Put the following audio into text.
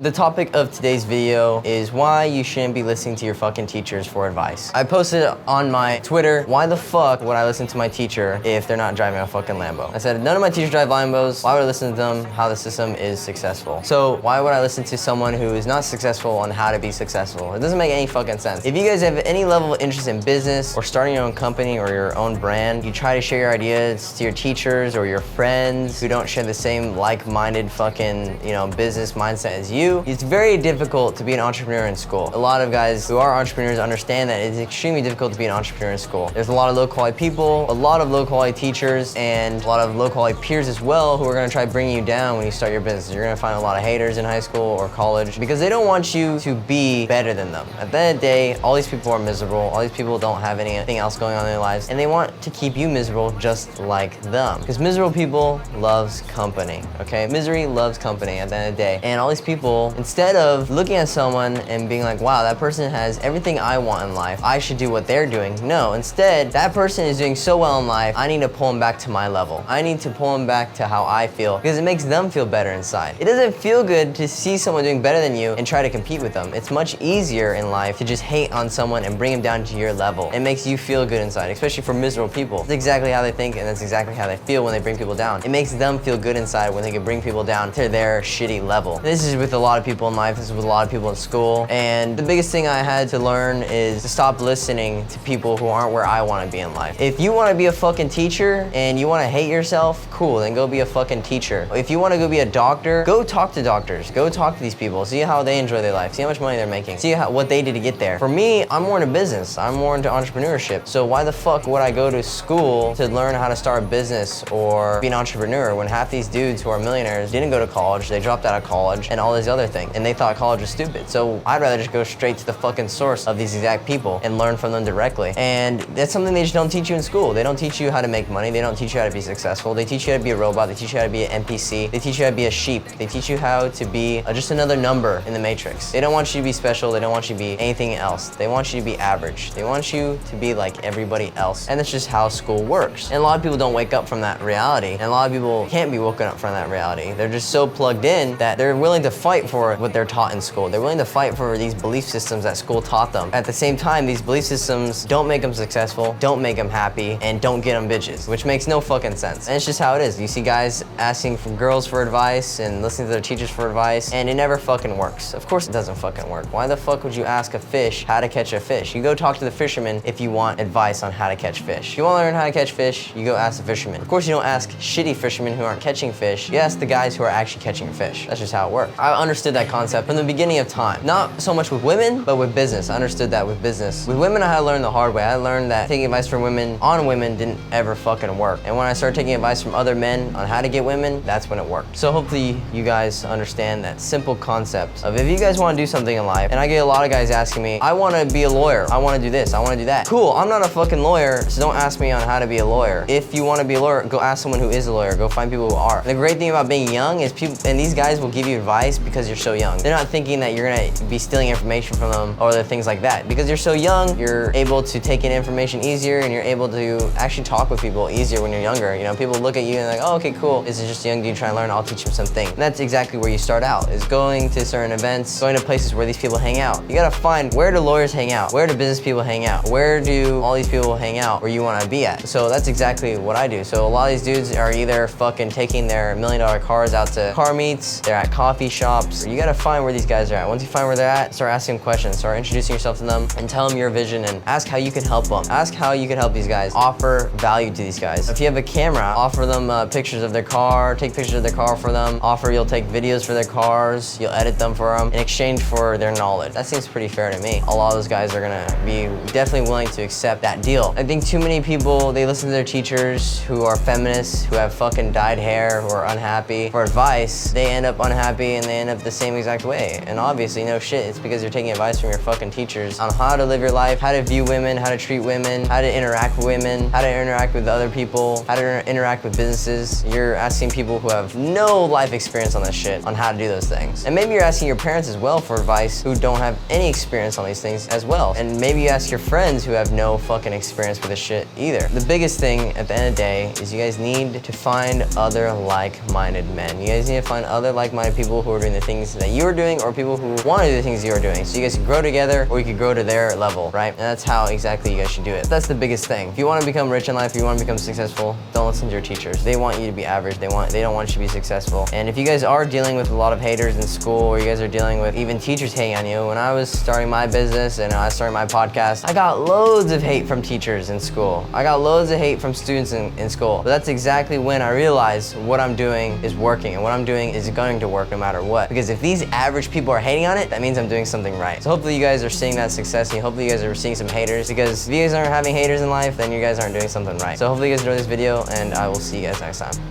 The topic of today's video is why you shouldn't be listening to your fucking teachers for advice. I posted on my Twitter, why the fuck would I listen to my teacher if they're not driving a fucking Lambo? I said, none of my teachers drive Lambos. Why would I listen to them how the system is successful? So why would I listen to someone who is not successful on how to be successful? It doesn't make any fucking sense. If you guys have any level of interest in business or starting your own company or your own brand, you try to share your ideas to your teachers or your friends who don't share the same like-minded fucking, business mindset as you. It's very difficult to be an entrepreneur in school. A lot of guys who are entrepreneurs understand that it's extremely difficult to be an entrepreneur in school. There's a lot of low-quality people, a lot of low-quality teachers, and a lot of low-quality peers as well who are gonna try bringing you down when you start your business. You're gonna find a lot of haters in high school or college because they don't want you to be better than them. At the end of the day, all these people are miserable. All these people don't have anything else going on in their lives, and they want to keep you miserable just like them. Because miserable people loves company, okay? Misery loves company at the end of the day. And all these people, instead of looking at someone and being like, wow, that person has everything I want in life, I should do what they're doing. No, instead, that person is doing so well in life, I need to pull them back to my level. I need to pull them back to how I feel because it makes them feel better inside. It doesn't feel good to see someone doing better than you and try to compete with them. It's much easier in life to just hate on someone and bring them down to your level. It makes you feel good inside, especially for miserable people. That's exactly how they think and that's exactly how they feel when they bring people down. It makes them feel good inside when they can bring people down to their shitty level. This is with a lot of people in life. This is with a lot of people in school. And the biggest thing I had to learn is to stop listening to people who aren't where I want to be in life. If you want to be a fucking teacher and you want to hate yourself, cool, then go be a fucking teacher. If you want to go be a doctor, go talk to doctors. Go talk to these people. See how they enjoy their life. See how much money they're making. See what they did to get there. For me, I'm more into business. I'm more into entrepreneurship. So why the fuck would I go to school to learn how to start a business or be an entrepreneur when half these dudes who are millionaires didn't go to college, they dropped out of college and all these other things, and they thought college was stupid. So I'd rather just go straight to the fucking source of these exact people and learn from them directly. And that's something they just don't teach you in school. They don't teach you how to make money. They don't teach you how to be successful. They teach you how to be a robot. They teach you how to be an NPC. They teach you how to be a sheep. They teach you how to be just another number in the matrix. They don't want you to be special. They don't want you to be anything else. They want you to be average. They want you to be like everybody else. And that's just how school works. And a lot of people don't wake up from that reality. And a lot of people can't be woken up from that reality. They're just so plugged in that they're willing to fight for what they're taught in school. They're willing to fight for these belief systems that school taught them. At the same time, these belief systems don't make them successful, don't make them happy, and don't get them bitches, which makes no fucking sense. And it's just how it is. You see guys asking for girls for advice and listening to their teachers for advice, and it never fucking works. Of course it doesn't fucking work. Why the fuck would you ask a fish how to catch a fish? You go talk to the fisherman if you want advice on how to catch fish. If you want to learn how to catch fish, you go ask the fisherman. Of course you don't ask shitty fishermen who aren't catching fish. You ask the guys who are actually catching fish. That's just how it works. I understood that concept from the beginning of time. Not so much with women, but with business. I understood that with business. With women, I had to learn the hard way. I learned that taking advice from women on women didn't ever fucking work. And when I started taking advice from other men on how to get women, that's when it worked. So hopefully you guys understand that simple concept of if you guys want to do something in life, and I get a lot of guys asking me, I want to be a lawyer. I want to do this. I want to do that. Cool. I'm not a fucking lawyer, so don't ask me on how to be a lawyer. If you want to be a lawyer, go ask someone who is a lawyer. Go find people who are. The great thing about being young is people, and these guys will give you advice because you're so young. They're not thinking that you're going to be stealing information from them or other things like that. Because you're so young, you're able to take in information easier and you're able to actually talk with people easier when you're younger. People look at you and like, oh, okay, cool. This is just a young dude trying to learn. I'll teach him something. And that's exactly where you start out, is going to certain events, going to places where these people hang out. You gotta find, where do lawyers hang out? Where do business people hang out? Where do all these people hang out where you want to be at? So that's exactly what I do. So a lot of these dudes are either fucking taking their $1 million cars out to car meets, they're at coffee shops. You gotta find where these guys are at. Once you find where they're at, start asking them questions, start introducing yourself to them and tell them your vision and ask how you can help them. Ask how you can help these guys. Offer value to these guys. If you have a camera, offer them pictures of their car, take pictures of their car for them. Offer you'll take videos for their cars, you'll edit them for them in exchange for their knowledge. That seems pretty fair to me. A lot of those guys are gonna be definitely willing to accept that deal. I think too many people, they listen to their teachers who are feminists, who have fucking dyed hair, who are unhappy for advice. They end up unhappy and they end up the same exact way. And obviously, no shit, it's because you're taking advice from your fucking teachers on how to live your life, how to view women, how to treat women, how to interact with women, how to interact with other people, how to interact with businesses. You're asking people who have no life experience on this shit on how to do those things. And maybe you're asking your parents as well for advice who don't have any experience on these things as well. And maybe you ask your friends who have no fucking experience with this shit either. The biggest thing at the end of the day is you guys need to find other like-minded men. You guys need to find other like-minded people who are doing the things that you're doing or people who want to do the things you're doing. So you guys can grow together or you can grow to their level, right? And that's how exactly you guys should do it. That's the biggest thing. If you want to become rich in life, if you want to become successful, don't listen to your teachers. They want you to be average. They don't want you to be successful. And if you guys are dealing with a lot of haters in school, or you guys are dealing with even teachers hating on you, when I was starting my business and I was starting my podcast, I got loads of hate from teachers in school. I got loads of hate from students in school. But that's exactly when I realized what I'm doing is working and what I'm doing is going to work no matter what. Because if these average people are hating on it, that means I'm doing something right. So hopefully you guys are seeing that success and hopefully you guys are seeing some haters, because if you guys aren't having haters in life, then you guys aren't doing something right. So hopefully you guys enjoyed this video and I will see you guys next time.